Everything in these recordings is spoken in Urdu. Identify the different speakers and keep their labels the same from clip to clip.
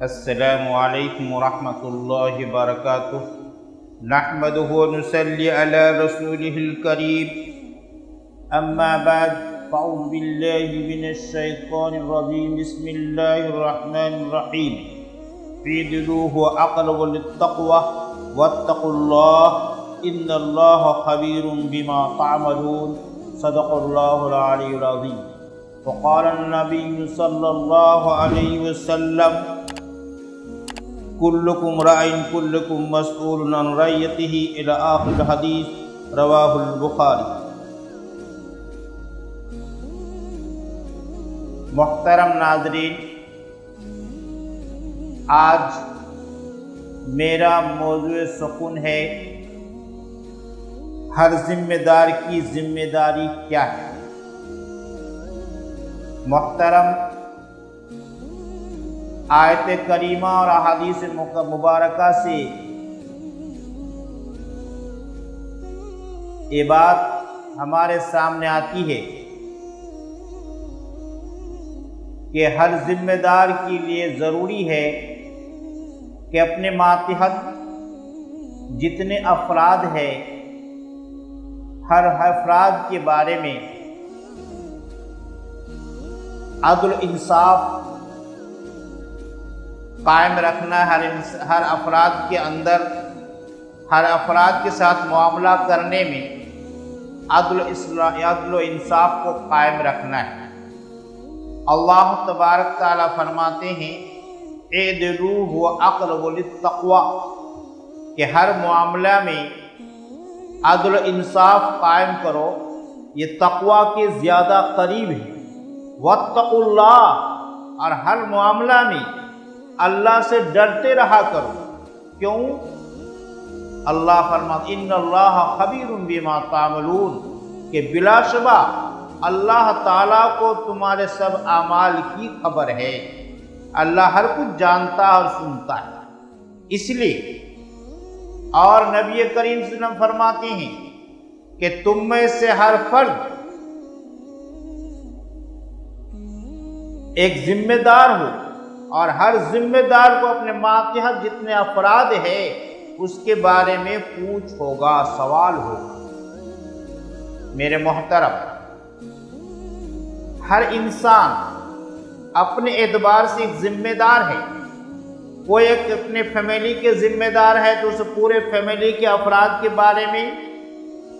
Speaker 1: السلام علیکم ورحمۃ اللہ وبرکاتہ نحمدہ ونصلی علی رسولہ الکریم اما بعد فاعوذ باللہ من الشیطان الرجیم بسم اللہ الرحمن الرحیم اعدلوا هو اقرب للتقوى واتقوا اللہ ان اللہ خبیر بما تعملون صدق اللہ العلی العظیم وقال النبی صلی اللہ علیہ وسلم کلکم راعٍ کلکم مسئول عن رعیتہ الی آخر الحدیث رواہ البخاری۔ محترم ناظرین، آج میرا موضوع سخن ہے ہر ذمہ دار کی ذمہ داری کیا ہے۔ محترم، آیت کریمہ اور احادیث مبارکہ سے یہ بات ہمارے سامنے آتی ہے کہ ہر ذمہ دار کے لیے ضروری ہے کہ اپنے ماتحت جتنے افراد ہیں ہر افراد کے بارے میں عدل انصاف قائم رکھنا، ہر افراد کے اندر ہر افراد کے ساتھ معاملہ کرنے میں عدل و انصاف کو قائم رکھنا ہے۔ اللہ تبارک تعالیٰ فرماتے ہیں اعدلوا هو اقرب للتقوى، کہ ہر معاملہ میں عدل و انصاف قائم کرو، یہ تقوی کے زیادہ قریب ہے۔ واتقوا اللہ، اور ہر معاملہ میں اللہ سے ڈرتے رہا کرو۔ کیوں؟ اللہ فرماتے ان اللہ خبیر بما تعملون، کہ بلا شبہ اللہ تعالیٰ کو تمہارے سب اعمال کی خبر ہے۔ اللہ ہر کچھ جانتا اور سنتا ہے۔ اس لیے اور نبی کریم صلی اللہ علیہ وسلم فرماتے ہیں کہ تم میں سے ہر فرد ایک ذمہ دار ہو، اور ہر ذمہ دار کو اپنے ماتحت جتنے افراد ہیں اس کے بارے میں پوچھ ہوگا، سوال ہوگا۔ میرے محترم، ہر انسان اپنے اعتبار سے ایک ذمہ دار ہے۔ کوئی ایک اپنے فیملی کے ذمہ دار ہے تو اسے پورے فیملی کے افراد کے بارے میں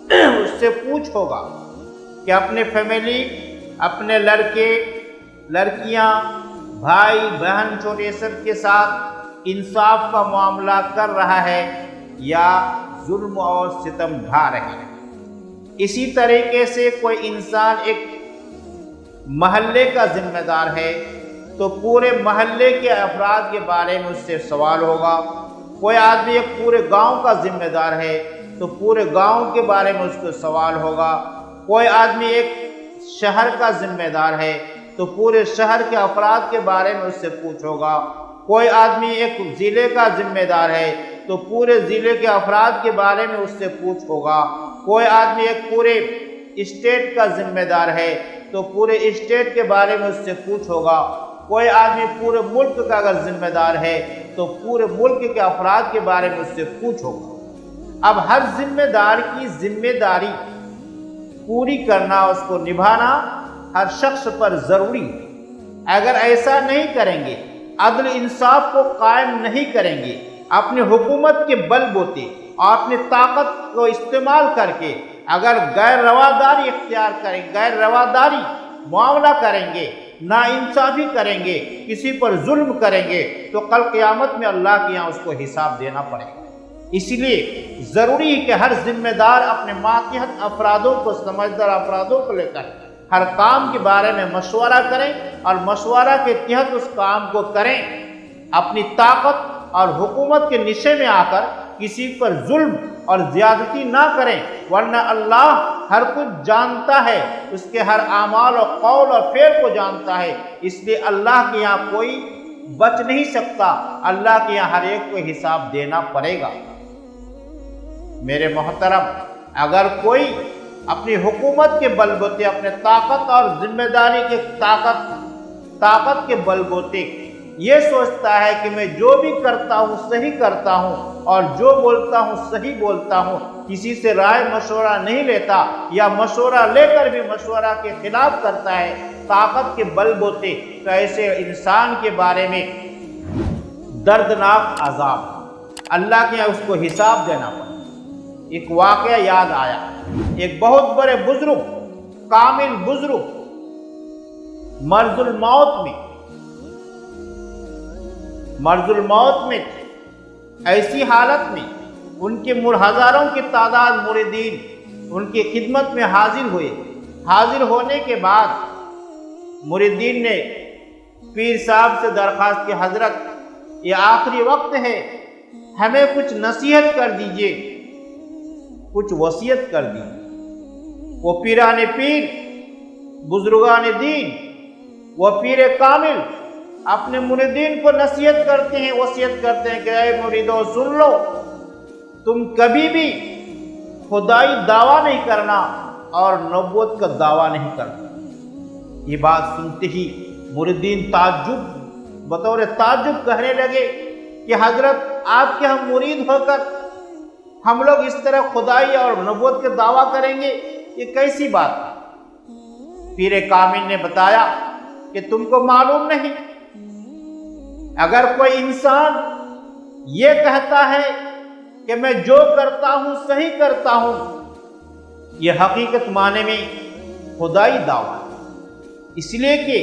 Speaker 1: اس سے پوچھ ہوگا کہ اپنے فیملی، اپنے لڑکے لڑکیاں، بھائی بہن چھوٹے سب کے ساتھ انصاف کا معاملہ کر رہا ہے یا ظلم اور ستم ڈھا رہے ہیں۔ اسی طریقے سے کوئی انسان ایک محلے کا ذمہ دار ہے تو پورے محلے کے افراد کے بارے میں اس سے سوال ہوگا۔ کوئی آدمی ایک پورے گاؤں کا ذمہ دار ہے تو پورے گاؤں کے بارے میں اس کو سوال ہوگا۔ کوئی آدمی ایک شہر کا ذمہ دار ہے تو پورے شہر کے افراد کے بارے میں اس سے پوچھو گا۔ کوئی آدمی ایک ضلع کا ذمہ دار ہے تو پورے ضلع کے افراد کے بارے میں اس سے پوچھو گا۔ کوئی آدمی ایک پورے اسٹیٹ کا ذمہ دار ہے تو پورے اسٹیٹ کے بارے میں اس سے پوچھو گا۔ کوئی آدمی پورے ملک کا اگر ذمہ دار ہے تو پورے ملک کے افراد کے بارے میں اس سے پوچھو گا۔ اب ہر ذمہ دار کی ذمہ داری پوری کرنا، اس کو نبھانا ہر شخص پر ضروری ہے۔ اگر ایسا نہیں کریں گے، عدل انصاف کو قائم نہیں کریں گے، اپنی حکومت کے بل بوتے اور اپنی طاقت کو استعمال کر کے اگر غیر رواداری اختیار کریں، غیر رواداری معاملہ کریں گے، ناانصافی کریں گے، کسی پر ظلم کریں گے تو کل قیامت میں اللہ کے یہاں اس کو حساب دینا پڑے گا۔ اس لیے ضروری ہے کہ ہر ذمہ دار اپنے ماتحت افرادوں کو، سمجھدار افرادوں کو لے کر ہر کام کے بارے میں مشورہ کریں اور مشورہ کے تحت اس کام کو کریں۔ اپنی طاقت اور حکومت کے نشے میں آ کر کسی پر ظلم اور زیادتی نہ کریں، ورنہ اللہ ہر کچھ جانتا ہے، اس کے ہر اعمال اور قول اور فعل کو جانتا ہے۔ اس لیے اللہ کے یہاں کوئی بچ نہیں سکتا، اللہ کے یہاں ہر ایک کو حساب دینا پڑے گا۔ میرے محترم، اگر کوئی اپنی حکومت کے بل بوتے، اپنے طاقت اور ذمہ داری کے طاقت کے بل بوتے یہ سوچتا ہے کہ میں جو بھی کرتا ہوں صحیح کرتا ہوں اور جو بولتا ہوں صحیح بولتا ہوں، کسی سے رائے مشورہ نہیں لیتا یا مشورہ لے کر بھی مشورہ کے خلاف کرتا ہے طاقت کے بل بوتے، تو ایسے انسان کے بارے میں دردناک عذاب اللہ کے اس کو حساب دینا پڑا۔ ایک واقعہ یاد آیا، ایک بہت بڑے بزرگ، کامل بزرگ مرض الموت میں ایسی حالت میں ان کے ہزاروں کی تعداد مریدین ان کی خدمت میں حاضر ہوئے۔ حاضر ہونے کے بعد مریدین نے پیر صاحب سے درخواست کی، حضرت یہ آخری وقت ہے، ہمیں کچھ نصیحت کر دیجئے، کچھ وصیت کر دیجئے۔ وہ پیران پیر، بزرگان دین، وہ پیر کامل اپنے مریدین کو نصیحت کرتے ہیں، وصیت کرتے ہیں کہ اے مریدو سن لو، تم کبھی بھی خدائی دعویٰ نہیں کرنا اور نبوت کا دعویٰ نہیں کرنا۔ یہ بات سنتے ہی مریدین بطور تعجب کہنے لگے کہ حضرت آپ کے ہم مرید ہو کر ہم لوگ اس طرح خدائی اور نبوت کے دعویٰ کریں گے، یہ کیسی بات ہے؟ پیر کامل نے بتایا کہ تم کو معلوم نہیں، اگر کوئی انسان یہ کہتا ہے کہ میں جو کرتا ہوں صحیح کرتا ہوں، یہ حقیقت معنی میں خدائی دعویٰ ہے۔ اس لیے کہ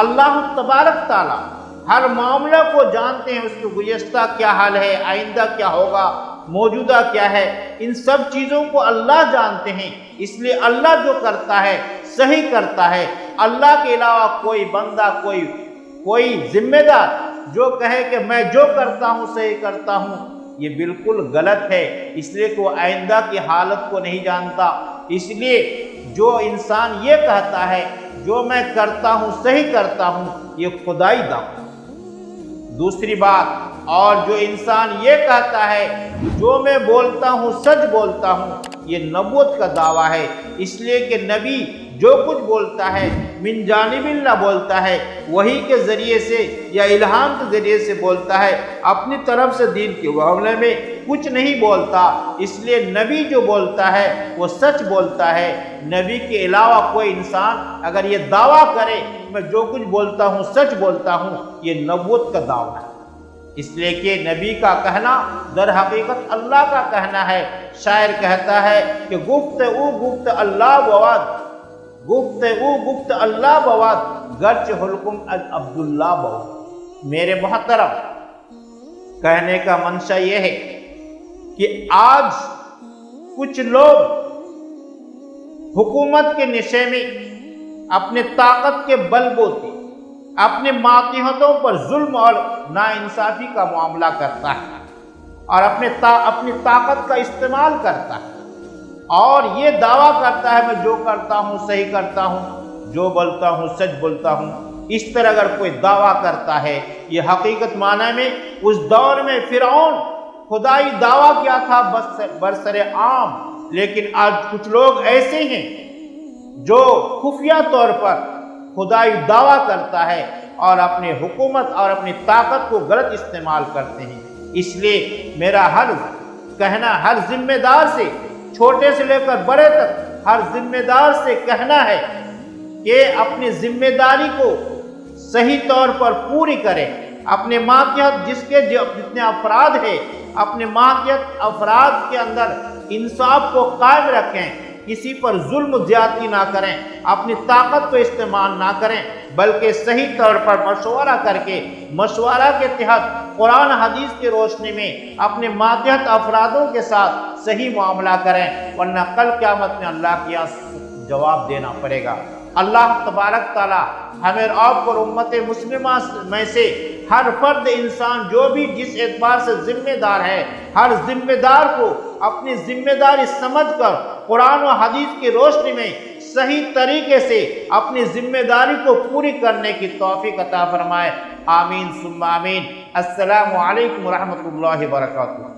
Speaker 1: اللہ تبارک تعالیٰ ہر معاملہ کو جانتے ہیں، اس کے گزشتہ کیا حال ہے، آئندہ کیا ہوگا، موجودہ کیا ہے، ان سب چیزوں کو اللہ جانتے ہیں۔ اس لیے اللہ جو کرتا ہے صحیح کرتا ہے۔ اللہ کے علاوہ کوئی بندہ، کوئی ذمہ دار جو کہے کہ میں جو کرتا ہوں صحیح کرتا ہوں، یہ بالکل غلط ہے، اس لیے کہ وہ آئندہ کی حالت کو نہیں جانتا۔ اس لیے جو انسان یہ کہتا ہے جو میں کرتا ہوں صحیح کرتا ہوں، یہ خدائی دعویٰ۔ دوسری بات، اور جو انسان یہ کہتا ہے جو میں بولتا ہوں سچ بولتا ہوں، یہ نبوت کا دعویٰ ہے۔ اس لیے کہ نبی جو کچھ بولتا ہے من جانب اللہ بولتا ہے، وہی کے ذریعے سے یا الہام کے ذریعے سے بولتا ہے، اپنی طرف سے دین کے معاملے میں کچھ نہیں بولتا۔ اس لیے نبی جو بولتا ہے وہ سچ بولتا ہے۔ نبی کے علاوہ کوئی انسان اگر یہ دعویٰ کرے میں جو کچھ بولتا ہوں سچ بولتا ہوں، یہ نبوت کا دعویٰ ہے۔ اس لیے کہ نبی کا کہنا در حقیقت اللہ کا کہنا ہے۔ شاعر کہتا ہے کہ گفت اللہ بواد، گفت اللہ بواد، گرچ حلقم عبداللہ بواد۔ میرے محترم، کہنے کا منشا یہ ہے کہ آج کچھ لوگ حکومت کے نشے میں اپنے طاقت کے بل بوتے اپنے ماتحتوں پر ظلم اور ناانصافی کا معاملہ کرتا ہے اور اپنی طاقت کا استعمال کرتا ہے اور یہ دعویٰ کرتا ہے میں جو کرتا ہوں صحیح کرتا ہوں، جو بولتا ہوں سچ بولتا ہوں۔ اس طرح اگر کوئی دعویٰ کرتا ہے، یہ حقیقت معنی میں اس دور میں فرعون خدائی دعویٰ کیا تھا برسر عام، لیکن آج کچھ لوگ ایسے ہیں جو خفیہ طور پر خدائی دعویٰ کرتا ہے اور اپنی حکومت اور اپنی طاقت کو غلط استعمال کرتے ہیں۔ اس لیے میرا ہر کہنا ہر ذمہ دار سے، چھوٹے سے لے کر بڑے تک ہر ذمہ دار سے کہنا ہے کہ اپنی ذمہ داری کو صحیح طور پر پوری کریں۔ اپنے ماتحت جتنے افراد ہیں، اپنے ماتحت افراد کے اندر انصاف کو قائم رکھیں، کسی پر ظلم زیادتی نہ کریں، اپنی طاقت کو استعمال نہ کریں، بلکہ صحیح طور پر مشورہ کر کے مشورہ کے تحت قرآن حدیث کی روشنی میں اپنے ماتحت افرادوں کے ساتھ صحیح معاملہ کریں، ورنہ کل قیامت میں اللہ کے یہاں جواب دینا پڑے گا۔ اللہ تبارک تعالی ہمیں آپ اور امت مسلمہ میں سے ہر فرد انسان جو بھی جس اعتبار سے ذمہ دار ہے، ہر ذمہ دار کو اپنی ذمہ داری سمجھ کر قرآن و حدیث کی روشنی میں صحیح طریقے سے اپنی ذمہ داری کو پوری کرنے کی توفیق عطا فرمائے۔ آمین ثم آمین۔ السلام علیکم ورحمۃ اللہ وبرکاتہ۔